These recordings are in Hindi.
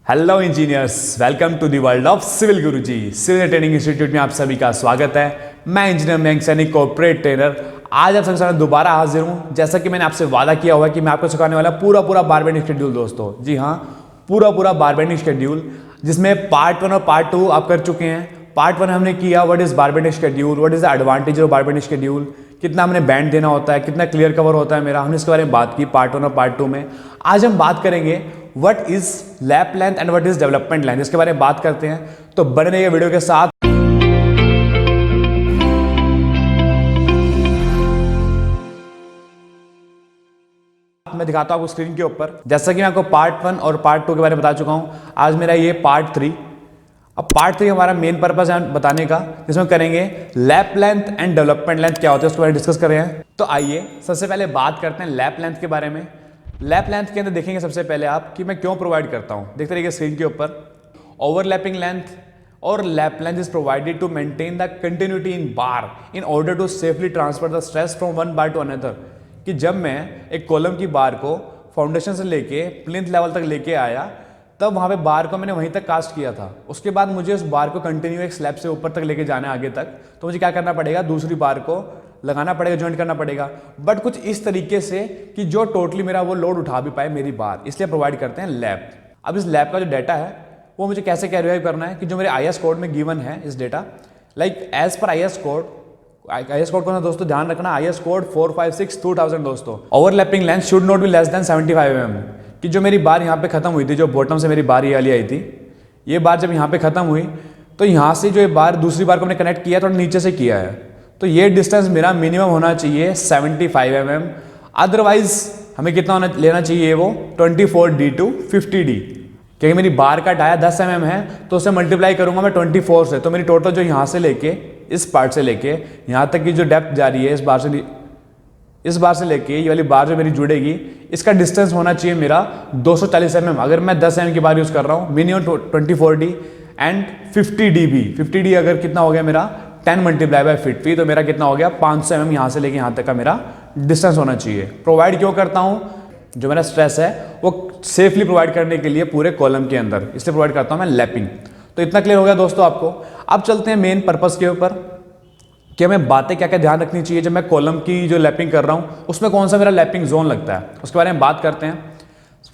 Hello engineers, welcome to the world of civil Guruji. Civil training institute में आप सभी का स्वागत है। मैं engineer Mayank Saini, corporate trainer, आज आप सबके साथ दोबारा हाजिर हूं। जैसा कि मैंने आपसे वादा किया हुआ है कि मैं आपको सिखाने वाला पूरा बार बेंडिंग शेड्यूल दोस्तों। जी हाँ, पूरा बार बेंडिंग शेड्यूल, जिसमें पार्ट 1 और पार्ट 2 आप कर चुके हैं। पार्ट 1 हमने किया what is bar bending schedule, what is the advantage of bar bending schedule, कितना हमने बैंड देना होता है, कितना क्लियर कवर होता है मेरा, हमने इसके बारे में बात की पार्ट 1 और पार्ट 2 में। आज हम बात करेंगे what is lap length and what is development length, इसके बारे में बात करते हैं। तो बने रहिए वीडियो के साथ। मैं दिखाता हूं आपको स्क्रीन के ऊपर, जैसा कि मैं आपको पार्ट 1 और पार्ट 2 के बारे में बता चुका हूं। आज मेरा ये पार्ट 3। अब पार्ट 3 हमारा मेन पर्पस है बताने का, जिसमें करेंगे lap length and development length क्या होता है उसके बारे में डिस्कस कर रहे हैं। तो आइए सबसे पहले बात करते हैं लैप लेंथ के बारे में। लैप लेंथ के अंदर देखेंगे सबसे पहले आप कि मैं क्यों प्रोवाइड करता हूं। देखते रहिए स्क्रीन के ऊपर। ओवरलैपिंग लेंथ और lap length is provided to maintain the continuity in bar in order to safely transfer the stress from one bar to another. कि जब मैं एक कॉलम की बार को फाउंडेशन से लेके प्लिंथ लेवल तक लेके आया, तब वहां पे बार को मैंने वहीं तक कास्ट किया था। उसके बाद मुझे उस बार को कंटिन्यू एक स्लैब से ऊपर तक लेके जाना है आगे तक, तो मुझे क्या करना पड़ेगा, दूसरी बार को लगाना पड़ेगा, ज्वाइंट करना पड़ेगा। बट कुछ इस तरीके से कि जो टोटली मेरा वो लोड उठा भी पाए मेरी बार, इसलिए प्रोवाइड करते हैं लैप। अब इस लैप का जो डाटा है वो मुझे कैसे कैरी करना है कि जो मेरे IS कोड में गिवन है इस data, like as per IS code को ना दोस्तों ध्यान रखना, IS कोड 456/2000 दोस्तों। Overlapping length should not be less than 75 mm। कि जो मेरी बार यहाँ पे खत्म हुई थी, जो बॉटम से मेरी बार ये वाली आई थी, ये बार जब यहाँ पे खत्म हुई तो यहाँ से जो ये बार दूसरी बार को मैंने कनेक्ट किया थोड़ा नीचे से किया है, तो ये डिस्टेंस मेरा मिनिमम होना चाहिए 75 mm। अदरवाइज हमें कितना लेना चाहिए वो 24D to 50D। क्योंकि मेरी बार का डाया 10 mm है, तो उसे मल्टीप्लाई करूंगा मैं 24 से, तो मेरी टोटल जो यहाँ से लेके इस पार्ट से लेके यहाँ तक की जो डेप्थ जा रही है इस बार से लेके ये वाली बार जो मेरी जुड़ेगी, इसका डिस्टेंस होना चाहिए मेरा 240 mm। अगर मैं 10 mm की बार यूज कर रहा हूँ, मिनिमम 24D एंड 50D भी। 50D अगर कितना हो गया मेरा 10 मल्टीप्लाई बाय 50, तो मेरा कितना हो गया 500 mm यहाँ से लेके यहाँ तक का मेरा डिस्टेंस होना चाहिए। प्रोवाइड क्यों करता हूँ, जो मेरा स्ट्रेस है वो सेफली प्रोवाइड करने के लिए पूरे कॉलम के अंदर, इसलिए प्रोवाइड करता हूँ मैं लैपिंग। तो इतना क्लियर हो गया दोस्तों आपको। अब चलते हैं मेन पर्पस के ऊपर कि हमें बातें क्या क्या ध्यान रखनी चाहिए जब मैं कॉलम की जो लैपिंग कर रहा हूँ उसमें कौन सा मेरा लैपिंग जोन लगता है, उसके बारे में बात करते हैं।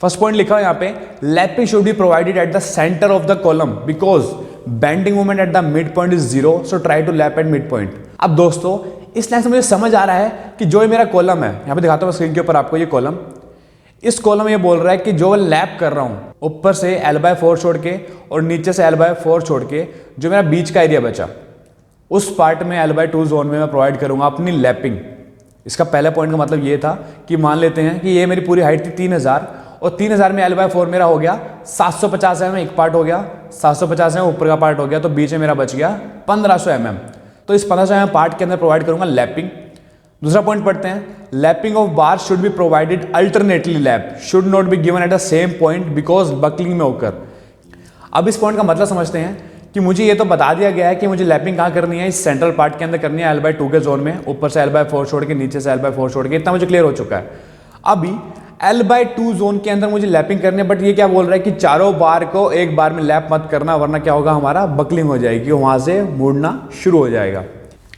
फर्स्ट पॉइंट लिखा है यहाँ पे, lapping should be provided at the center of the column because bending moment at the mid point is 0, so try to lap at mid point. अब दोस्तों इस लाइन से मुझे समझ आ रहा है कि जो मेरा कॉलम है, यहाँ पे दिखाता हूँ स्क्रीन के ऊपर आपको ये कॉलम, इस कॉलम ये बोल रहा है कि जो लैप कर रहा हूँ ऊपर से L/4 छोड़ के और नीचे से L/4 छोड़ के, जो मेरा बीच का एरिया बचा उस पार्ट में L/2 जोन में मैं प्रोवाइड करूंगा अपनी लैपिंग। इसका पहला पॉइंट का मतलब ये था कि मान लेते हैं कि ये मेरी पूरी हाइट थी 3000 और 3000 में L/4 मेरा हो गया 750 mm, एक पार्ट हो गया 750 mm, ऊपर का पार्ट हो गया, तो बीच में मेरा बच गया 1500 mm। तो इस 1500 mm पार्ट के अंदर प्रोवाइड करूंगा लैपिंग। दूसरा पॉइंट पढ़ते हैं, lapping of bar should be provided alternately, lap should not be given at the same point because buckling में होकर। अब इस पॉइंट का मतलब समझते हैं कि मुझे ये तो बता दिया गया है कि मुझे लैपिंग कहाँ करनी है, इस सेंट्रल पार्ट के अंदर करनी है L/2 के जोन में, ऊपर से L/4 छोड़ के नीचे से L/4 छोड़ के, इतना मुझे क्लियर हो चुका है। अभी L/2 जोन के अंदर मुझे लैपिंग करनी है, बट ये क्या बोल रहा है कि चारों बार को एक बार में लैप मत करना, वरना क्या होगा, हमारा बकलिंग हो जाएगी, वहां से मुड़ना शुरू हो जाएगा।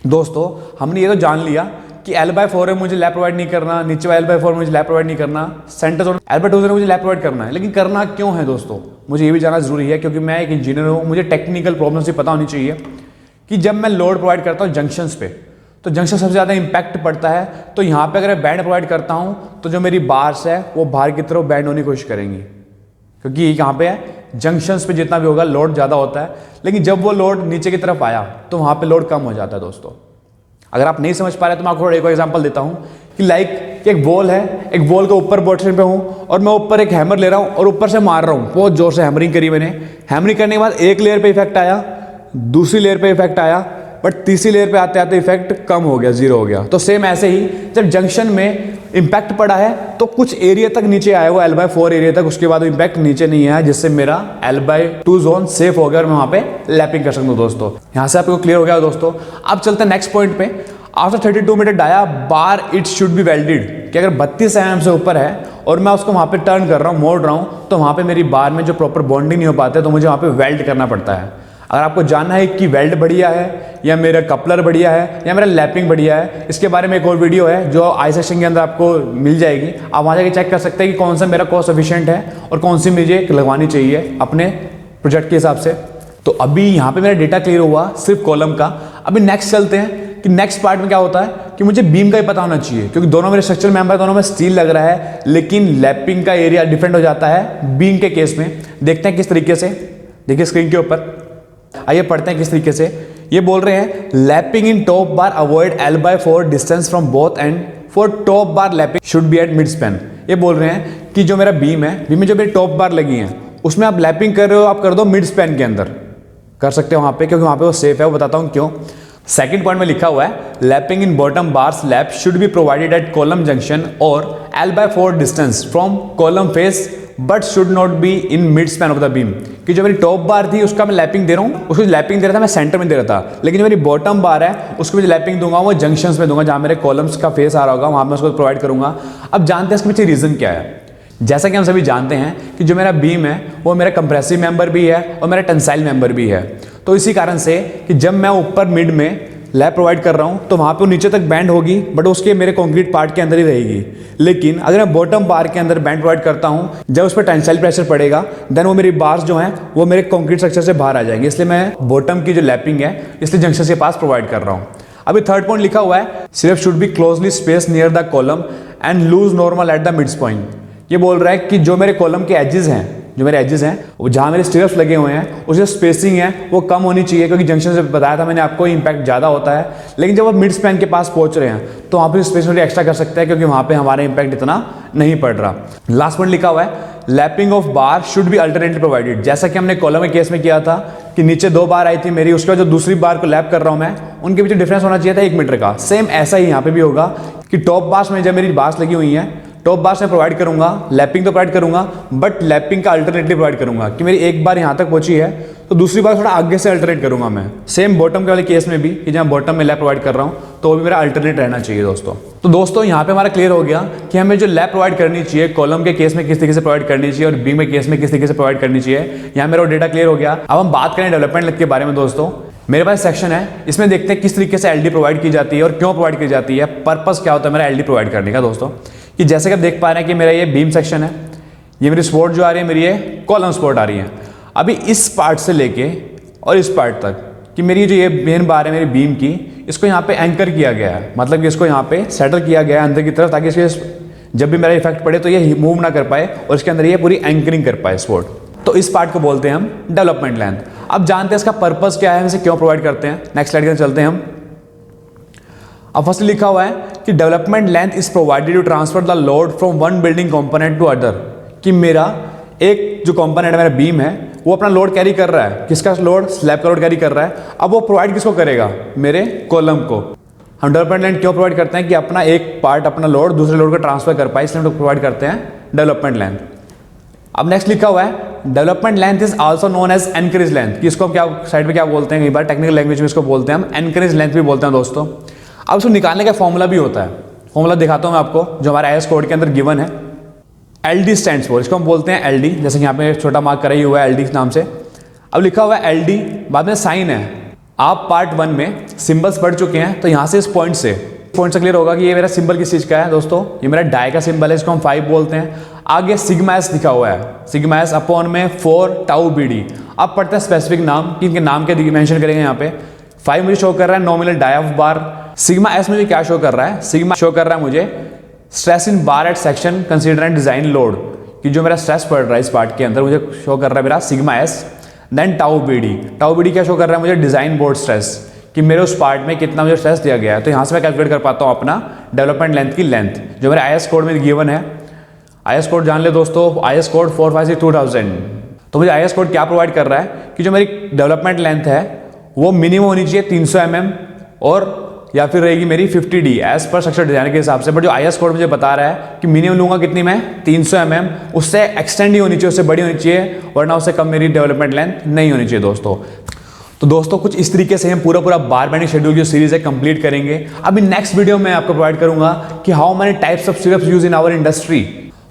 दोस्तों हमने ये तो जान लिया कि L/4 में मुझे लैप प्रोवाइड नहीं करना, नीचे L/4 में मुझे लैप प्रोवाइड नहीं करना, सेंटर जोन L/2 जोन में मुझे लैप प्रोवाइड करना है। लेकिन करना क्यों है दोस्तों, मुझे ये भी जानना जरूरी है, क्योंकि मैं एक इंजीनियर हूँ, मुझे टेक्निकल प्रॉब्लम से पता होनी चाहिए कि जब मैं लोड प्रोवाइड करता हूँ जंक्शंस पे, तो जंक्शन सबसे ज़्यादा इंपैक्ट पड़ता है। तो यहाँ पे अगर मैं बैंड प्रोवाइड करता हूँ तो जो मेरी बार्स है वो बाहर की तरफ बैंड होने की कोशिश करेंगी, क्योंकि ये कहाँ पे है, जंक्शंस पे जितना भी होगा लोड ज़्यादा होता है। लेकिन जब वो लोड नीचे की तरफ आया तो वहाँ पे लोड कम हो जाता है दोस्तों। अगर आप नहीं समझ पा रहे तो मैं आपको एक और एग्जांपल देता हूं कि लाइक एक बॉल है, एक बॉल के ऊपर पोजीशन पे हूं और मैं ऊपर एक हैमर ले रहा हूं और ऊपर से मार रहा हूं, बहुत जोर से हैमरिंग करी मैंने। हैमरिंग करने के बाद एक लेयर पे इफेक्ट आया, दूसरी लेयर पे इफेक्ट आया, बट तीसरी लेयर पे आते आते इफेक्ट कम हो गया, 0 हो गया। तो सेम ऐसे ही जब जंक्शन में इंपैक्ट पड़ा है तो कुछ एरिया तक नीचे आया वो L/4 एरिया तक, उसके बाद इंपैक्ट नीचे नहीं आया, जिससे मेरा L/2 जोन सेफ हो गया और मैं वहां पे लैपिंग कर सकता हूं दोस्तों। यहां से आपको क्लियर हो गया दोस्तों। अब चलते हैं नेक्स्ट पॉइंट पे। After 32 meter dia bar it should be welded, कि अगर 32 mm से ऊपर है और मैं उसको वहाँ पे टर्न कर रहा हूँ, मोड़ रहा हूँ, तो वहाँ पे मेरी बार में जो प्रॉपर बॉन्डिंग नहीं हो पाता है, तो मुझे वहाँ पे वेल्ड करना पड़ता है। अगर आपको जानना है कि वेल्ड बढ़िया है या मेरा कपलर बढ़िया है या मेरा लैपिंग बढ़िया है, इसके बारे में एक और वीडियो है जो आई सेक्शन के अंदर आपको मिल जाएगी। आप वहाँ जाके चेक कर सकते हैं कि कौन सा मेरा कॉस्ट एफिशिएंट है और कौन सी मुझे लगवानी चाहिए अपने प्रोजेक्ट के हिसाब से। तो अभी यहाँ पे मेरा डेटा क्लियर हुआ सिर्फ कॉलम का। अभी नेक्स्ट चलते हैं कि नेक्स्ट पार्ट में क्या होता है कि मुझे बीम का ही पता होना चाहिए, क्योंकि दोनों मेरे स्ट्रक्चर मेंबर, दोनों में स्टील लग रहा है, लेकिन लैपिंग का एरिया डिफरेंट हो जाता है बीम के केस में। देखते हैं किस तरीके से, देखिए स्क्रीन के ऊपर, आइए पढ़ते हैं किस तरीके से। ये बोल रहे हैं lapping in top bar avoid L/4 distance from both and for top bar lapping should B at mid span. ये बोल रहे हैं कि जो मेरा बीम है, बीम में जो मेरी टॉप बार लगी हैं उसमें आप लैपिंग कर रहे हो, आप कर दो मिड स्पैन के अंदर कर सकते हो वहाँ पे, क्योंकि वहाँ पे वो सेफ है। वो बताता हूँ क्यों। सेकंड पॉइंट में लिखा हुआ है lapping in bottom bars lap should be provided eight column junction और L/4 distance from column face but should not be in mid span of the beam. कि जो मेरी टॉप बार थी उसका मैं लैपिंग दे रहा हूँ, उसको लैपिंग दे रहा था मैं सेंटर में दे रहा था, लेकिन जो मेरी बॉटम बार है उसको मुझे लैपिंग दूंगा वो जंक्शंस में दूंगा, जहाँ मेरे कॉलम्स का फेस आ रहा होगा वहाँ मैं उसको प्रोवाइड करूंगा। अब जानते हैं इसके पीछे रीजन क्या है। जैसा कि हम सभी जानते हैं कि जो मेरा बीम है वो मेरा कंप्रेसिव मेंबर भी है और मेरा टेंसाइल मेंबर भी है। तो इसी कारण से कि जब मैं ऊपर मिड में लैप प्रोवाइड कर रहा हूँ तो वहाँ पे वो नीचे तक बैंड होगी, बट उसके मेरे कंक्रीट पार्ट के अंदर ही रहेगी। लेकिन अगर मैं बॉटम बार के अंदर बैंड प्रोवाइड करता हूँ, जब उस पर टेंसाइल प्रेशर पड़ेगा देन वो मेरी बार्स जो हैं वो मेरे कंक्रीट स्ट्रक्चर से बाहर आ जाएंगे। इसलिए मैं बॉटम की जो लैपिंग है इसलिए जंक्शन के पास प्रोवाइड कर रहा हूँ। अभी थर्ड पॉइंट लिखा हुआ है सिर्फ should be closely space near the column and loose normal at the mid point. ये बोल रहा है कि जो मेरे कॉलम के एजेस हैं, जो मेरे एजेस हैं वो जहाँ मेरे स्टिरप्स लगे हुए हैं उसकी स्पेसिंग है वो कम होनी चाहिए, क्योंकि जंक्शन से बताया था मैंने आपको इम्पैक्ट ज़्यादा होता है। लेकिन जब आप मिड स्पैन के पास पहुँच रहे हैं तो वहाँ पर स्पेस थोड़ी एक्स्ट्रा कर सकते हैं, क्योंकि वहाँ पे हमारा इम्पैक्ट इतना नहीं पड़ रहा। लास्ट पॉइंट लिखा हुआ है lapping of bar should be alternately provided. जैसा कि हमने कॉलम के केस में किया था कि नीचे 2 बार आई थी मेरी, उसके बाद जो दूसरी बार को लैप कर रहा हूँ मैं, उनके बीच डिफरेंस होना चाहिए था 1 मीटर का। सेम ऐसा ही यहाँ पे भी होगा कि टॉप बार्स में जब मेरी बार्स लगी हुई हैं, टॉप बार से प्रोवाइड करूंगा, लैपिंग तो प्रोवाइड करूंगा, बट लैपिंग का अल्टरनेटिव प्रोवाइड करूंगा कि मेरी एक बार यहां तक पहुंची है तो दूसरी बार थोड़ा आगे से अल्टरनेट करूंगा मैं। सेम बॉटम के वाले केस में भी कि जहां बॉटम में लैप प्रोवाइड कर रहा हूं तो वो भी मेरा अल्टरनेट रहना चाहिए दोस्तों। तो दोस्तों यहाँ पे हमारा क्लियर हो गया कि हमें जो लैप प्रोवाइड करनी चाहिए कॉलम के केस में किस तरीके से प्रोवाइड करनी चाहिए और बीम के केस में किस तरीके से प्रोवाइड करनी चाहिए। यहाँ मेरा डेटा क्लियर हो गया। अब हम बात करें डेवलपमेंट के बारे में दोस्तों। मेरे पास सेक्शन है, इसमें देखते हैं किस तरीके से एलडी प्रोवाइड की जाती है और क्यों प्रोवाइड की जाती है, पर्पस क्या होता है मेरा एलडी प्रोवाइड करने का दोस्तों। कि जैसे कि आप देख पा रहे हैं कि मेरा ये बीम सेक्शन है, ये मेरी सपोर्ट जो आ रही है मेरी ये कॉलम सपोर्ट आ रही है। अभी इस पार्ट से लेके और इस पार्ट तक कि मेरी जो ये मेन बार है मेरी बीम की, इसको यहाँ पे एंकर किया गया है, मतलब कि इसको यहाँ पे सेटल किया गया है अंदर की तरफ, ताकि इसके जब भी मेरा इफेक्ट पड़े तो ये मूव ना कर पाए और इसके अंदर ये पूरी एंकरिंग कर पाए सपोर्ट। तो इस पार्ट को बोलते हैं हम डेवलपमेंट लेंथ। अब जानते हैं इसका पर्पस क्या है, इसे क्यों प्रोवाइड करते हैं। नेक्स्ट स्लाइड के अंदर चलते हैं हम। अब फर्स्ट लिखा हुआ है कि development length is provided to transfer the load from one building component to other. कि मेरा एक जो कंपोनेंट है मेरा बीम है वो अपना लोड कैरी कर रहा है, किसका लोड, स्लैब का लोड कैरी कर रहा है। अब वो प्रोवाइड किसको करेगा, मेरे कॉलम को। हम डेवलपमेंट लेंथ क्यों प्रोवाइड करते हैं कि अपना एक पार्ट अपना लोड दूसरे लोड को ट्रांसफर कर पाए, इसलिए हम लोग प्रोवाइड करते हैं डेवलपमेंट लेंथ। अब नेक्स्ट लिखा हुआ है development length is also known as anchorage length. कि इसको हम क्या साइड पे क्या बोलते हैं, कई बार टेक्निकल लैंग्वेज में इसको बोलते हैं हम एनकरेज लेंथ भी बोलते हैं दोस्तों। अब इसको निकालने का फॉर्मूला भी होता है, फॉर्मूला दिखाता हूं मैं आपको जो हमारा आईएस कोड के अंदर गिवन है। एलडी स्टैंड्स फॉर, इसको हम बोलते हैं एलडी, जैसे कि यहाँ पे छोटा मार्क करा ही हुआ है एलडी के नाम से। अब लिखा हुआ है एलडी, बाद में साइन है। आप पार्ट 1 में सिंबल्स पढ़ चुके हैं, तो यहाँ से इस पॉइंट से क्लियर होगा कि ये मेरा सिंबल किस चीज का है दोस्तों, ये मेरा डाई का सिंबल है, इसको हम 5 बोलते हैं। आगे सिग्मा एस लिखा हुआ है, सिग्मा एस अपॉन में 4 टाउ बीडी। अब पढ़ते हैं स्पेसिफिक नाम, कि इनके नाम के मेंशन करेंगे यहाँ पे। 5 मुझे शो कर रहा है nominal dia of bar. Sigma S मुझे क्या शो कर रहा है, सिग्मा शो कर रहा है मुझे stress in bar at section consider and design load, कि जो मेरा स्ट्रेस पड़ रहा है इस पार्ट के अंदर मुझे शो कर रहा है मेरा sigma S. Then tau BD, tau BD क्या शो कर रहा है मुझे डिजाइन बोर्ड स्ट्रेस, कि मेरे उस पार्ट में कितना मुझे स्ट्रेस दिया गया है। तो यहाँ से मैं कैलकुलेट कर पाता हूँ अपना डेवलपमेंट लेंथ की लेंथ, जो मेरे आईएस कोड में गिवन है। आईएस कोड जान ले दोस्तों, आईएस कोड 456-2000। तो मुझे आईएस कोड क्या प्रोवाइड कर रहा है कि जो मेरी डेवलपमेंट लेंथ है वो मिनिमम होनी चाहिए 300 mm और या फिर रहेगी मेरी 50D as per structure design के हिसाब से। बट जो आईएस कोड मुझे बता रहा है कि मिनिमम लूंगा कितनी मैं 300 mm, उससे एक्सटेंड ही होनी चाहिए, उससे बड़ी होनी चाहिए, वरना उससे कम मेरी डेवलपमेंट लेंथ नहीं होनी चाहिए दोस्तों। तो दोस्तों कुछ इस तरीके से हम पूरा बार बेंडिंग शेड्यूल जो सीरीज है कंप्लीट करेंगे। अभी नेक्स्ट वीडियो में आपको प्रोवाइड करूंगा कि how many types of stirrups use in our industry.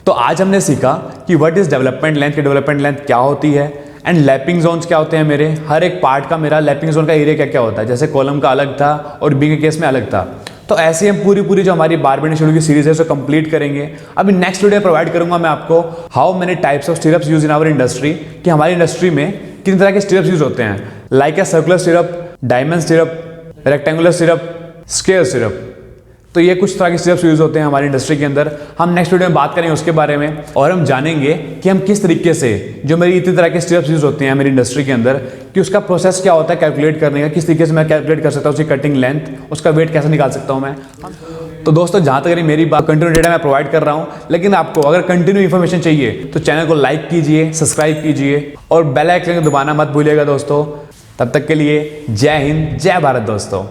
तो आज हमने सीखा कि व्हाट इज डेवलपमेंट लेंथ, की डेवलपमेंट लेंथ क्या होती है एंड लैपिंग जोन्स क्या होते हैं मेरे, हर एक पार्ट का मेरा लैपिंग जोन का एरिया क्या क्या होता है, जैसे कॉलम का अलग था और बी के केस में अलग था। तो ऐसे हम पूरी जो हमारी बार बेंडिंग शेड्यूल की सीरीज है उसे कंप्लीट करेंगे। अभी नेक्स्ट वीडियो प्रोवाइड करूंगा मैं आपको how many types of stirrups use in our industry, कि हमारी इंडस्ट्री में कितने तरह के सिरप्स यूज होते हैं, like a circular syrup, diamond syrup, rectangular syrup, square syrup. तो ये कुछ तरह के सिरप्स यूज होते हैं हमारी इंडस्ट्री के अंदर। हम नेक्स्ट वीडियो में बात करेंगे उसके बारे में और हम जानेंगे कि हम किस तरीके से जो मेरी इतनी तरह के सिरप्स यूज होते हैं मेरी इंडस्ट्री के अंदर, कि उसका प्रोसेस क्या होता है कैलकुलेट करने का, किस तरीके से मैं कैलकुलेट कर सकता हूँ उसकी कटिंग लेंथ, उसका वेट कैसे निकाल सकता हूँ मैं। तो दोस्तों जहाँ तक मेरी बात कंटिन्यू डेटा मैं प्रोवाइड कर रहा हूँ, लेकिन आपको अगर कंटिन्यू इन्फॉर्मेशन चाहिए तो चैनल को लाइक कीजिए, सब्सक्राइब कीजिए और बेल आइकन दबाना मत भूलिएगा दोस्तों। तब तक के लिए जय हिंद, जय भारत दोस्तों।